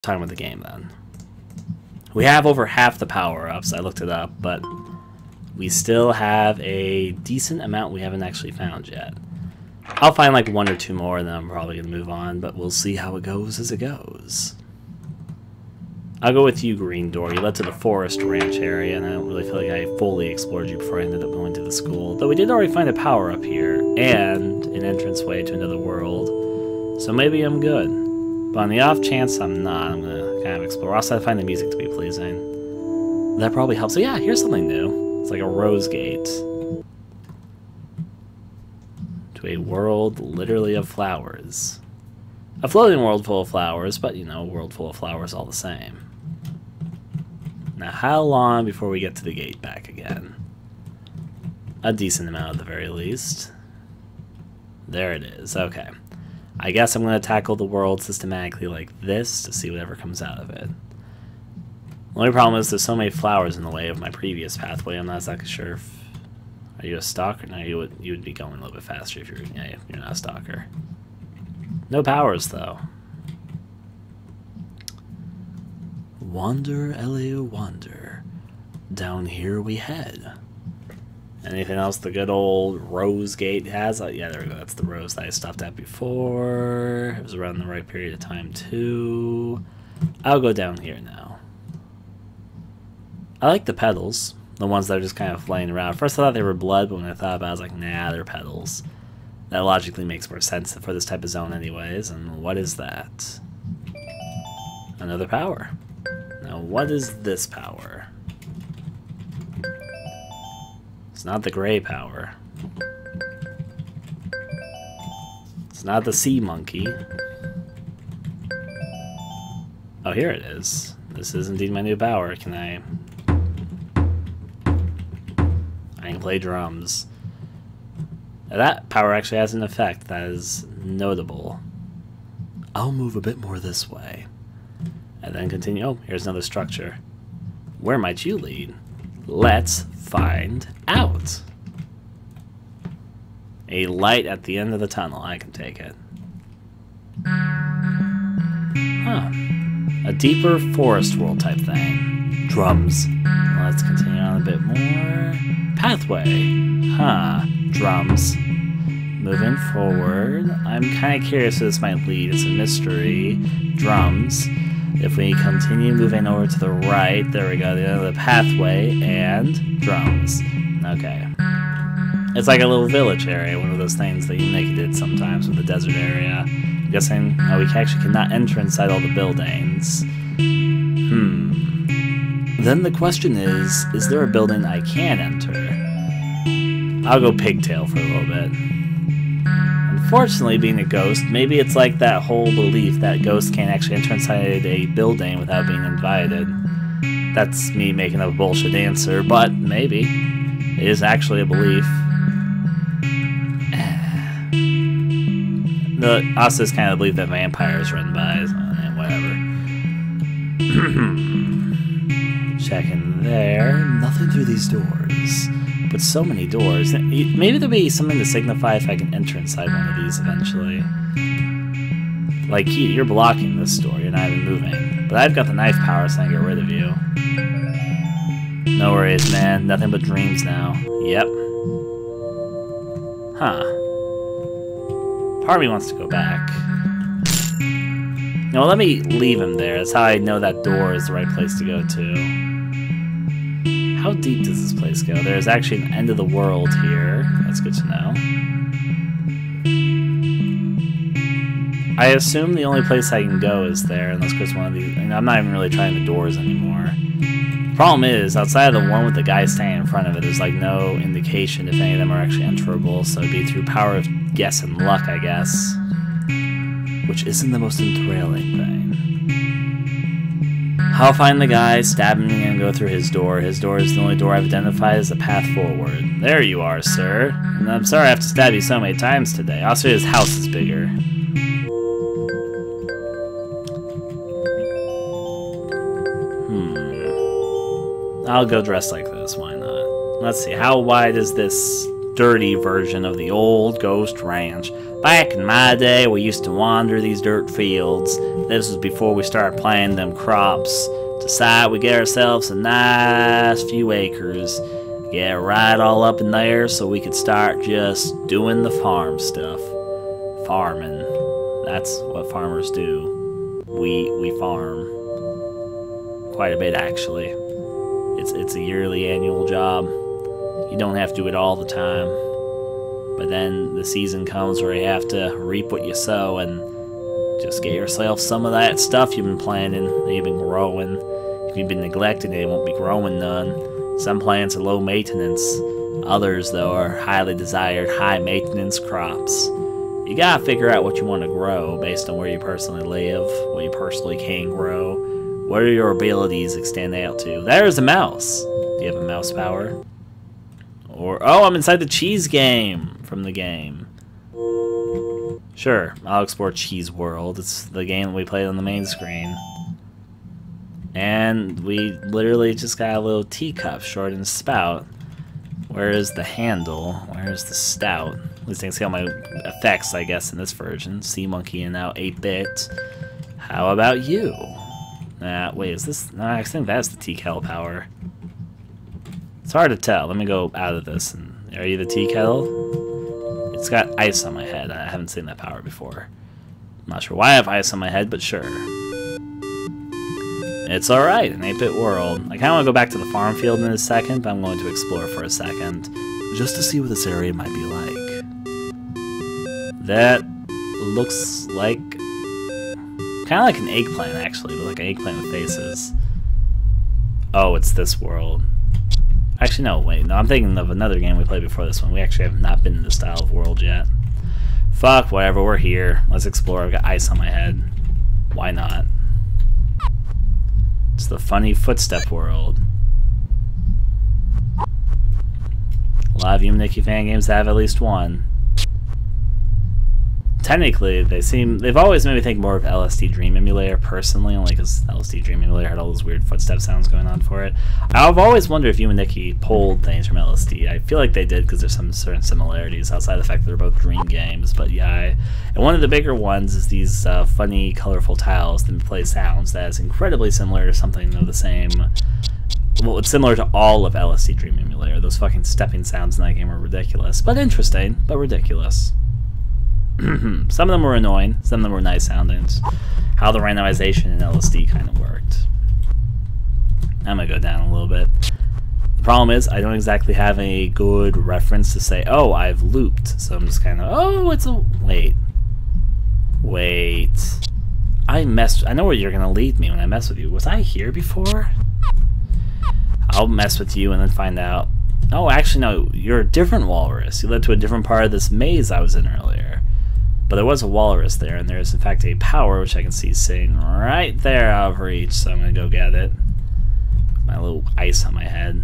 Time with the game then. We have over half the power-ups. I looked it up, but we still have a decent amount we haven't actually found yet. I'll find like 1 or 2 more, and then I'm probably going to move on, but we'll see how it goes as it goes. I'll go with you, Green Door. You led to the forest ranch area, and I don't really feel like I fully explored you before I ended up going to the school. Though we did already find a power-up here, and an entranceway to another world. So maybe I'm good. But on the off chance I'm not, I'm gonna kind of explore. Also, I find the music to be pleasing. That probably helps. So yeah, here's something new. It's like a rose gate. To a world literally of flowers. A floating world full of flowers, but you know, a world full of flowers all the same. Now, how long before we get to the gate back again? A decent amount at the very least. There it is, okay. I guess I'm going to tackle the world systematically like this to see whatever comes out of it. The only problem is there's so many flowers in the way of my previous pathway, I'm not exactly sure if... Are you a stalker? No, you would be going a little bit faster if you're not a stalker. No powers, though. Wander, Elio, wander. Down here we head. Anything else the good old Rose Gate has? Yeah, there we go. That's the rose that I stopped at before. It was around the right period of time, too. I'll go down here now. I like the petals. The ones that are just kind of laying around. First I thought they were blood, but when I thought about it, I was like, nah, they're petals. That logically makes more sense for this type of zone anyways. And what is that? Another power. Now, what is this power? It's not the gray power. It's not the sea monkey. Oh, here it is. This is indeed my new power. Can I can play drums. Now that power actually has an effect that is notable. I'll move a bit more this way. And then continue. Oh, here's another structure. Where might you lead? Let's find out. A light at the end of the tunnel. I can take it. Huh. A deeper forest world type thing. Drums. Let's continue on a bit more. Pathway. Huh. Drums. Moving forward. I'm kind of curious where this might lead. It's a mystery. Drums. If we continue moving over to the right, there we go, the end of the pathway, and drums. Okay. It's like a little village area, one of those things that you Nikki did sometimes with the desert area. I'm guessing we actually cannot enter inside all the buildings. Then the question is there a building I can enter? I'll go pigtail for a little bit. Unfortunately, being a ghost, maybe it's like that whole belief that ghosts can't actually enter inside a building without being invited. That's me making up a bullshit answer, but maybe. It is actually a belief. Also, it's kind of a belief that vampires run by, so, whatever. Checking there. Nothing through these doors. But so many doors. Maybe there'll be something to signify if I can enter inside one of these eventually. Like, you're blocking this door, you're not even moving. But I've got the knife power, so I can get rid of you. No worries, man. Nothing but dreams now. Yep. Huh. Part of me wants to go back. No, let me leave him there. That's how I know that door is the right place to go to. How deep does this place go? There's actually an end of the world here. That's good to know. I assume the only place I can go is there, unless there's one of these. I'm not even really trying the doors anymore. Problem is, outside of the one with the guy standing in front of it, there's like no indication if any of them are actually enterable, so it'd be through power of guess and luck, I guess. Which isn't the most enthralling thing. I'll find the guy, stab him, and go through his door. His door is the only door I've identified as a path forward. There you are, sir. And I'm sorry I have to stab you so many times today. Also, his house is bigger. I'll go dressed like this, why not? Let's see, how wide is this dirty version of the old ghost ranch? Back in my day, we used to wander these dirt fields. This was before we started planting them crops. Decide we get ourselves a nice few acres. Get right all up in there so we could start just doing the farm stuff. Farming. That's what farmers do. We farm. Quite a bit, actually. It's a yearly annual job. You don't have to do it all the time. But then the season comes where you have to reap what you sow and just get yourself some of that stuff you've been planting, that you've been growing. If you've been neglecting it, it won't be growing none. Some plants are low maintenance. Others, though, are highly desired, high maintenance crops. You gotta figure out what you want to grow based on where you personally live, what you personally can grow. What are your abilities extend out to? There's a mouse. Do you have a mouse power? Or, oh, I'm inside the cheese game from the game. Sure, I'll explore Cheese World. It's the game that we played on the main screen. And we literally just got a little teacup short in the spout. Where is the handle? Where is the stout? At least I can see all my effects, I guess, in this version. Sea Monkey and now 8-bit. How about you? Wait, is this... No, I think that's the tea kettle power. It's hard to tell. Let me go out of this. And are you the tea kettle? It's got ice on my head. I haven't seen that power before. I'm not sure why I have ice on my head, but sure. It's alright, an 8-bit world. I kind of want to go back to the farm field in a second, but I'm going to explore for a second, just to see what this area might be like. That looks like... kind of like an eggplant, actually, but like an eggplant with faces. Oh, it's this world. Actually, no, wait. No, I'm thinking of another game we played before this one. We actually have not been in this style of world yet. Fuck, whatever, we're here. Let's explore. I've got ice on my head. Why not? It's the funny footstep world. A lot of Yume Nikki fan games have at least one. Technically, they've always made me think more of LSD Dream Emulator personally, only because LSD Dream Emulator had all those weird footstep sounds going on for it. I've always wondered if Yume Nikki pulled things from LSD. I feel like they did because there's some certain similarities outside the fact that they're both dream games. But yeah, and one of the bigger ones is these funny, colorful tiles that play sounds that is incredibly similar to something of the same. Well, it's similar to all of LSD Dream Emulator. Those fucking stepping sounds in that game are ridiculous, but interesting, but ridiculous. Some of them were annoying, some of them were nice sounding. How the randomization in LSD kind of worked. I'm gonna go down a little bit. The problem is, I don't exactly have a good reference to say, oh, I've looped. So I'm just kind of, oh, it's a... Wait. I know where you're gonna lead me when I mess with you. Was I here before? I'll mess with you and then find out. Oh, actually, no, you're a different walrus. You led to a different part of this maze I was in earlier. But there was a walrus there, and there is, in fact, a power, which I can see sitting right there out of reach, so I'm going to go get it. My little ice on my head.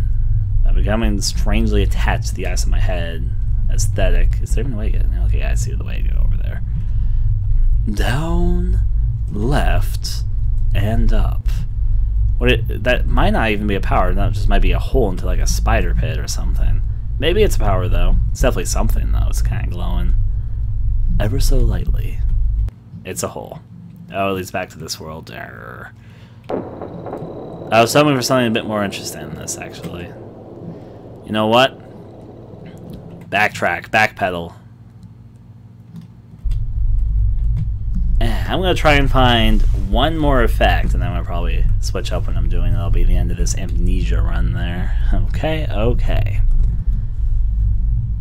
I'm becoming strangely attached to the ice on my head. Aesthetic. Is there even a way to get it? Okay, I see the way to go over there. Down, left, and up. That might not even be a power. That just might be a hole into like a spider pit or something. Maybe it's a power, though. It's definitely something, though. It's kind of glowing. Ever so lightly. It's a hole. Oh, it leads back to this world. I was hoping for something a bit more interesting than this, actually. You know what? Backtrack. Backpedal. I'm going to try and find one more effect, and then I'm going to probably switch up when I'm doing it. That'll be the end of this Amnesia run there. Okay, okay.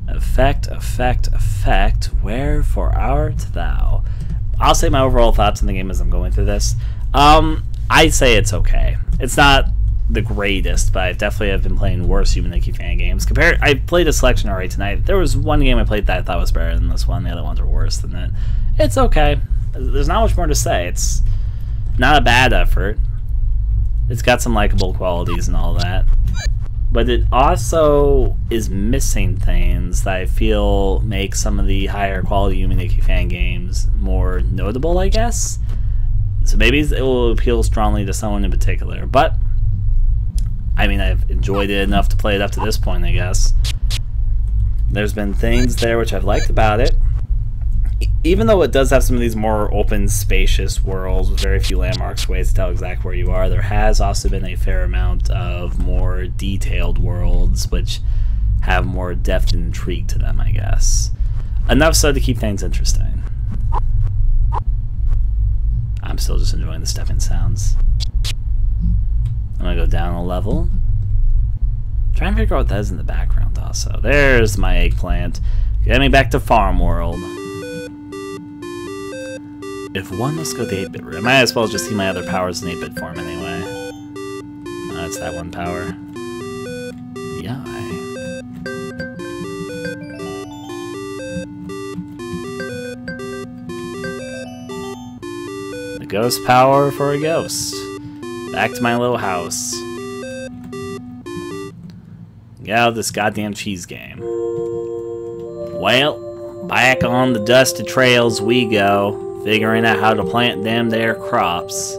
Effect, effect, effect. Wherefore art thou? I'll say my overall thoughts on the game as I'm going through this. I'd say it's okay. It's not the greatest, but I definitely have been playing worse Yume Nikki fan games. I played a selection already tonight. There was one game I played that I thought was better than this one. The other ones are worse than it. It's okay. There's not much more to say. It's not a bad effort. It's got some likable qualities and all that. But it also is missing things that I feel make some of the higher quality Yume Nikki fan games more notable, I guess. So maybe it will appeal strongly to someone in particular. But, I mean, I've enjoyed it enough to play it up to this point, I guess. There's been things there which I've liked about it. even though it does have some of these more open, spacious worlds with very few landmarks, ways to tell exactly where you are, there has also been a fair amount of more detailed worlds, which have more depth and intrigue to them, I guess. Enough so to keep things interesting. I'm still just enjoying the stepping sounds. I'm gonna go down a level. Trying to figure out what that is in the background also. There's my eggplant. Get me back to Farm World. If one must go the 8-bit route, I might as well just see my other powers in 8-bit form anyway. That's that one power. Yeah. The ghost power for a ghost. Back to my little house. Get out of this goddamn cheese game. Well, back on the dusty trails we go, figuring out how to plant them there crops.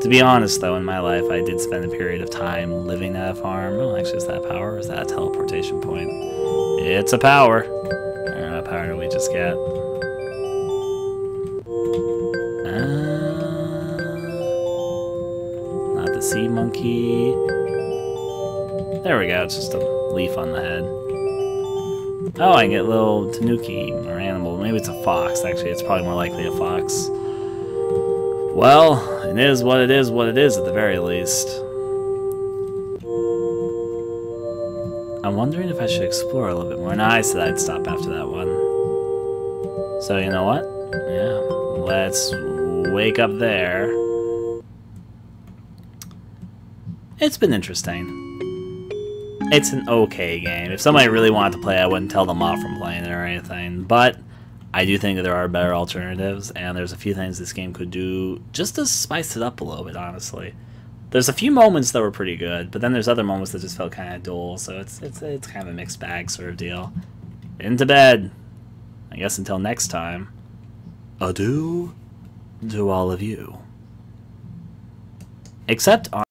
To be honest, though, in my life, I did spend a period of time living at a farm. Oh, actually, is that a power or is that a teleportation point? It's a power. I don't know what power did we just get? Not the sea monkey. There we go, it's just a leaf on the head. Oh, I get a little tanuki or animal. Maybe it's a fox, actually. It's probably more likely a fox. Well, it is what it is at the very least. I'm wondering if I should explore a little bit more. No, I said I'd stop after that one. So, you know what? Yeah, let's wake up there. It's been interesting. It's an okay game. If somebody really wanted to play, I wouldn't tell them off from playing it or anything. But I do think that there are better alternatives, and there's a few things this game could do just to spice it up a little bit, honestly. There's a few moments that were pretty good, but then there's other moments that just felt kind of dull, so it's kind of a mixed bag sort of deal. Into bed. I guess until next time. Adieu to all of you. Except on